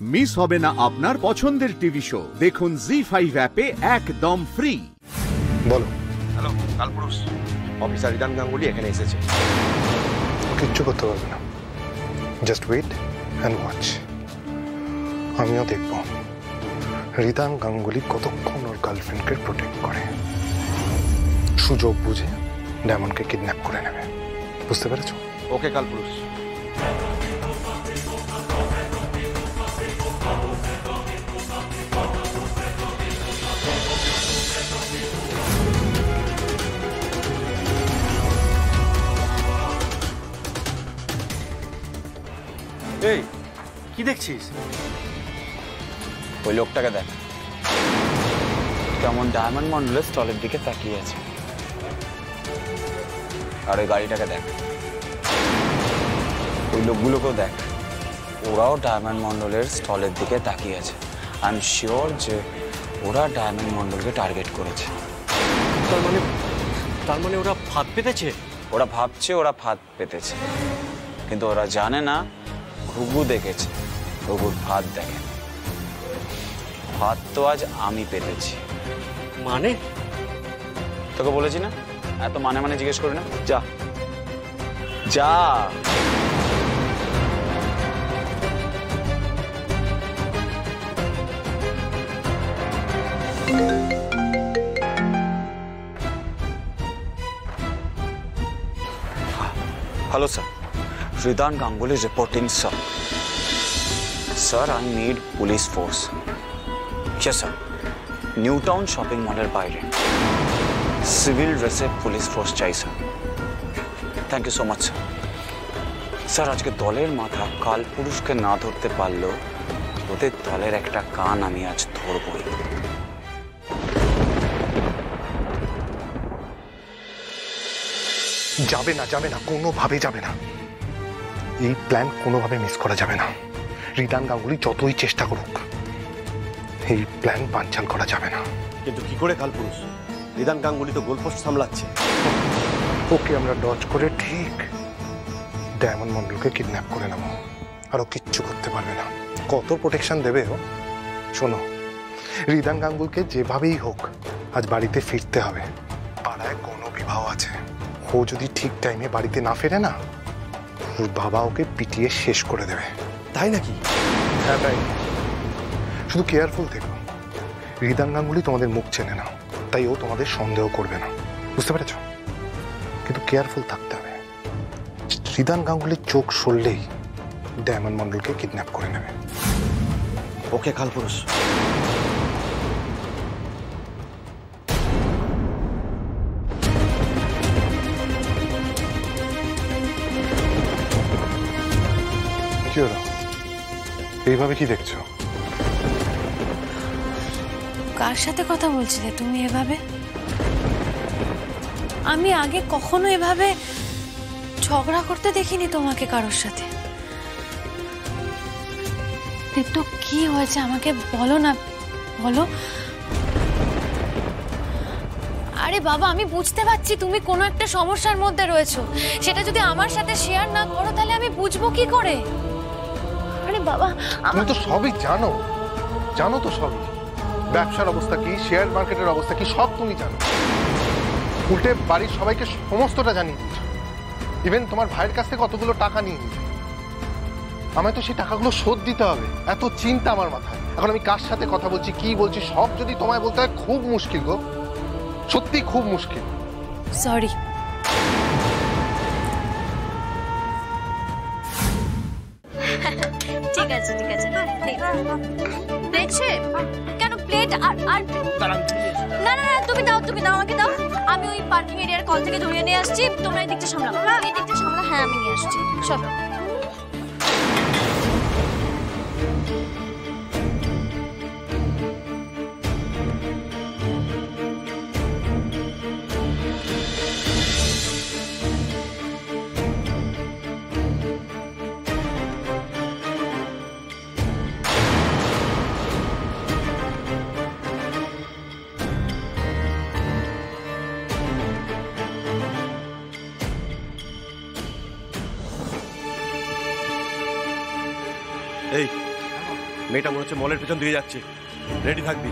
Miss হবে না আপনার পছন্দের টিভি শো। দেখুন জি5 অ্যাপে একদম ফ্রি। বলো। হ্যালো, কালপুরুষ অফিসার রিদান গাঙ্গুলি এখানে এসেছে। কিচ্ছু করতে পারবে না, জাস্ট ওয়েট অ্যান্ড ওয়াচ। আমিও দেখব রিদান গাঙ্গুলি কতক্ষণ ওর গার্লফ্রেন্ডকে প্রোটেক্ট করে। সুযোগ বুঝে ডায়মন্ডকে কিডন্যাপ করে নেবে, বুঝতে পেরেছো? ওকে কালপুরুষ। এই কি দেখছিস? ওই লোকটাকে দেখ কেমন ডায়মন্ড মন্ডলের স্টলের দিকে তাকিয়ে আছে, আর ওই গাড়িটাকে দেখ। ওই লোকগুলোকেও দেখ, ওরাও ডায়মন্ড মন্ডলের স্টলের দিকে তাকিয়ে আছে। আই এম শিওর যে ওরা ডায়মন্ড মন্ডলকে টার্গেট করেছে। তার মানে ওরা ফাঁদ পেতেছে? ওরা ভাবছে ওরা ফাঁদ পেতেছে, কিন্তু ওরা জানে না ঘুঘু দেখেছে, ঘুঘুর ফাঁদ দেখে। ফাঁদ তো আজ আমি পেতেছি। মানে? তোকে বলেছি না এত মানে মানে জিজ্ঞেস করি না, যা যা। Hello sir, Ridan Ganguly reporting sir. Sir, I need police force. Yes sir, New Town shopping mall বাইরে সিভিল ড্রেসে পুলিশ ফোর্স চাই sir. Thank you so much sir. Sir আজকে দলের মাথা কালপুরুষকে না ধরতে পারলেও ওদের দলের একটা কান আমি আজ ধরবই। যাবে না, যাবে না, কোনোভাবে যাবে না। এই প্ল্যান কোনোভাবে মিস করা যাবে না। রিদান গাঙ্গুলি যতই চেষ্টা করুক, এই প্ল্যান বানচাল করা যাবে না। কিন্তু কি করে কালপুরুষ? রিদান গাঙ্গুলি তো গোলপোস্ট সামলাচ্ছে। ওকে আমরা ডজ করে ঠিক ডায়মন্ড মন্ডলকে কিডন্যাপ করে নেব, আরও কিচ্ছু করতে পারবে না। কত প্রোটেকশন দেবে ও? শোনো, রিদান গাঙ্গুলকে যেভাবেই হোক আজ বাড়িতে ফিরতে হবে। পাড়ায় কোনো বিবাহ আছে, ও যদি ঠিক টাইমে বাড়িতে না ফেরে না, ওর বাবা ওকে পিটিয়ে শেষ করে দেবে। তাই নাকি? হ্যাঁ তাই। শুধু কেয়ারফুল থেকো। রিদান গাঙ্গুলি তোমাদের মুখ চেনে না, তাই ও তোমাদের সন্দেহ করবে না, বুঝতে পেরেছ? কিন্তু কেয়ারফুল থাকতে হবে। রিদান গাঙ্গুলির চোখ সরলেই ডায়মন্ড মন্ডলকে কিডন্যাপ করে নেবে। ওকে কালপুরুষ। কি হলো? এইভাবে কি দেখছো? কার সাথে কথা বলছিলে তুমি এভাবে? আমি আগে কখনো এভাবে ঝগড়া করতে দেখিনি তোমাকে কারোর সাথে। তো কি হয়েছে আমাকে বলো না, বলো। আরে বাবা, আমি বুঝতে পারছি তুমি কোনো একটা সমস্যার মধ্যে রয়েছো, সেটা যদি আমার সাথে শেয়ার না করো তাহলে আমি বুঝবো কি করে? আরে বাবা, তুমি তো সবই জানো, জানো তো সবই। ব্যবসার অবস্থা কি, শেয়ার মার্কেটের অবস্থা কি, সব তুমি জানো। উল্টে বাড়ির সবাইকে সমস্তটা জানিয়ে দিচ্ছ। ইভেন তোমার ভাইয়ের কাছ থেকে কতগুলো টাকা নিয়ে নিয়েছে। আমায় তো সেই টাকাগুলো শোধ দিতে হবে, এত চিন্তা আমার মাথায়। এখন আমি কার সাথে কথা বলছি, কি বলছি, সব যদি তোমায় বলতে হয়, খুব মুশকিল গো, সত্যি খুব মুশকিল। সরি। ঠিক আছে ঠিক আছে, দেখছে কেন প্লেট আর না না না, তুমি দাও তুমি দাও, আমাকে দাও। আমি ওই পার্কিং এরিয়ার কল থেকে ধরিয়ে নিয়ে আসছি, তোমরা এই দিকটা সামলাও, এই দিকটা সামলাও। হ্যাঁ আমি নিয়ে আসছি, চলো। এই মেয়েটা মনে হচ্ছে মলের পেছন দিয়ে যাচ্ছে, রেডি থাকবি।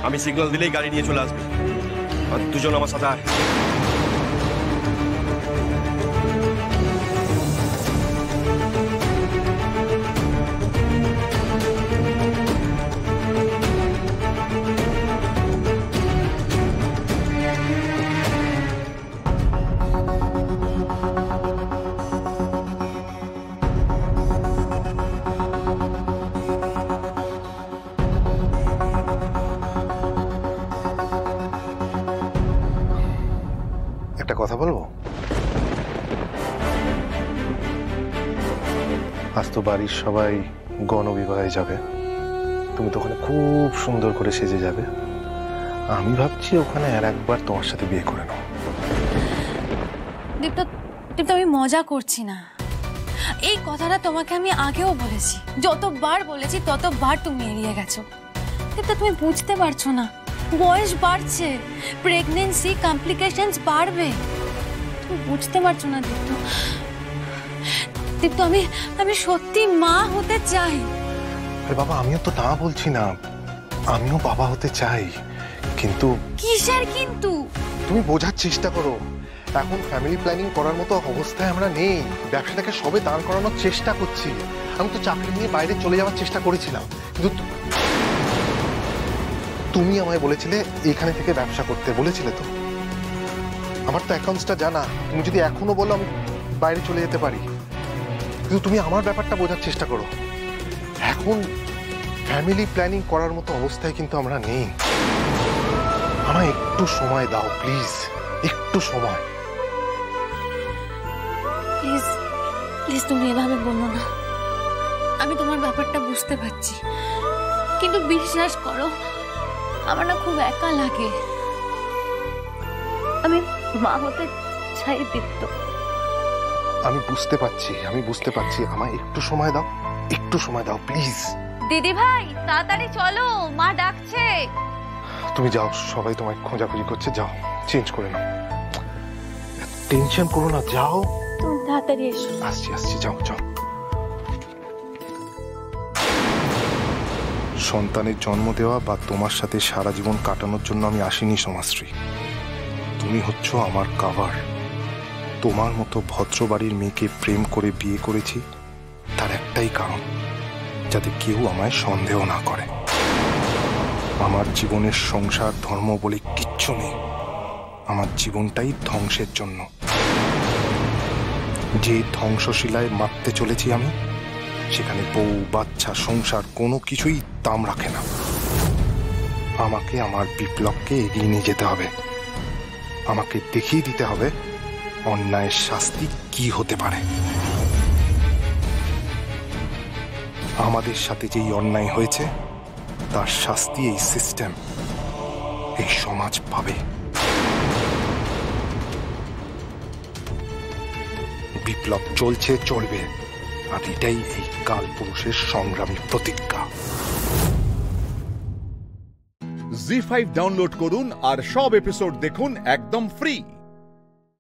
আমি সিগন্যাল দিলেই গাড়ি নিয়ে চলে আসবি। আর দুজন আমার সাথে আয়। একটা কথা বলবো? আজ তো বাড়ির সবাই গণবিবাহে যাবে, তুমি তো ওখানে খুব সুন্দর করে সেজে যাবে। আমি ভাবছি ওখানে আর একবার তোমার সাথে বিয়ে করে নাও। দীপ্ত, দীপ্ত, আমি মজা করছি না। এই কথাটা তোমাকে আমি আগেও বলেছি, যতবার বলেছি ততবার তুমি এড়িয়ে গেছো। দীপ্ত, তুমি বুঝতে পারছো না, বয়স বাড়ছে, প্রেগনেন্সি কমপ্লিকেশনস বাড়বে। তুমি বুঝতে পারছো না দীপ্ত। দীপ্ত, আমি সত্যি মা হতে চাই। আরে বাবা, আমিও তো না বলছি না, আমিও বাবা হতে চাই, কিন্তু কিসের কিন্তু? তুমি বোঝার চেষ্টা করো। এখন ফ্যামিলি প্ল্যানিং করার মতো অবস্থায় আমরা নেই। ব্যবসাটাকে সবে দাঁড় করানোর চেষ্টা করছি। আমি তো চাকরি নিয়ে বাইরে চলে যাওয়ার চেষ্টা করেছিলাম, কিন্তু তুমি আমায় বলেছিলে এখানে থেকে ব্যবসা করতে, বলেছিলে তো। আমার তো অ্যাকাউন্টসটা জানা, তুমি যদি এখনো বলো আমি বাইরে চলে যেতে পারি, কিন্তু তুমি আমার ব্যাপারটা বোঝার চেষ্টা করো। এখন ফ্যামিলি প্ল্যানিং করার মতো অবস্থায় কিন্তু আমরা নেই। আমায় একটু সময় দাও প্লিজ, একটু সময়। প্লিজ প্লিজ, তুমি এভাবে বলো না। আমি তোমার ব্যাপারটা বুঝতে পারছি, কিন্তু বিশ্বাস করো, আমার না খুব একা লাগে। আমি মা হতে চাই দীপ্ত। আমি বুঝতে পারছি, আমায় একটু সময় দাও, একটু সময় দাও প্লিজ। দিদি ভাই, তাড়াতাড়ি চলো, মা ডাকছে। তুমি যাও, সবাই তোমায় খোঁজাখুঁজি করছে, যাও চেঞ্জ করে নাও। টেনশন করো না, যাও। তুমি তাড়াতাড়ি এসো। আসছি, যাও যাও। সন্তানের জন্ম দেওয়া বা তোমার সাথে সারা জীবন কাটানোর জন্য আমি আসিনি সমাজশ্রী। তুমি হচ্ছ আমার কাভার। তোমার মতো ভদ্র বাড়ির মেয়েকে প্রেম করে বিয়ে করেছি, তার একটাই কারণ, যাতে কেউ আমায় সন্দেহ না করে। আমার জীবনের সংসার ধর্ম বলে কিচ্ছু নেই। আমার জীবনটাই ধ্বংসের জন্য। যে ধ্বংসশিলায় মারতে চলেছি আমি, সেখানে বউ বাচ্চা সংসার কোনো কিছুই দাম রাখে না। আমাকে আমার বিপ্লবকে এগিয়ে নিয়ে যেতে হবে। আমাকে দেখিয়ে দিতে হবে অন্যায়ের শাস্তি কি হতে পারে। আমাদের সাথে যেই অন্যায় হয়েছে, তার শাস্তি এই সিস্টেম, এই সমাজ পাবে। বিপ্লব চলছে, চলবে, আর এটাই এই কালপুরুষের সংগ্রামী প্রতিজ্ঞা। জি5 ডাউনলোড করুন আর সব এপিসোড দেখুন একদম ফ্রি।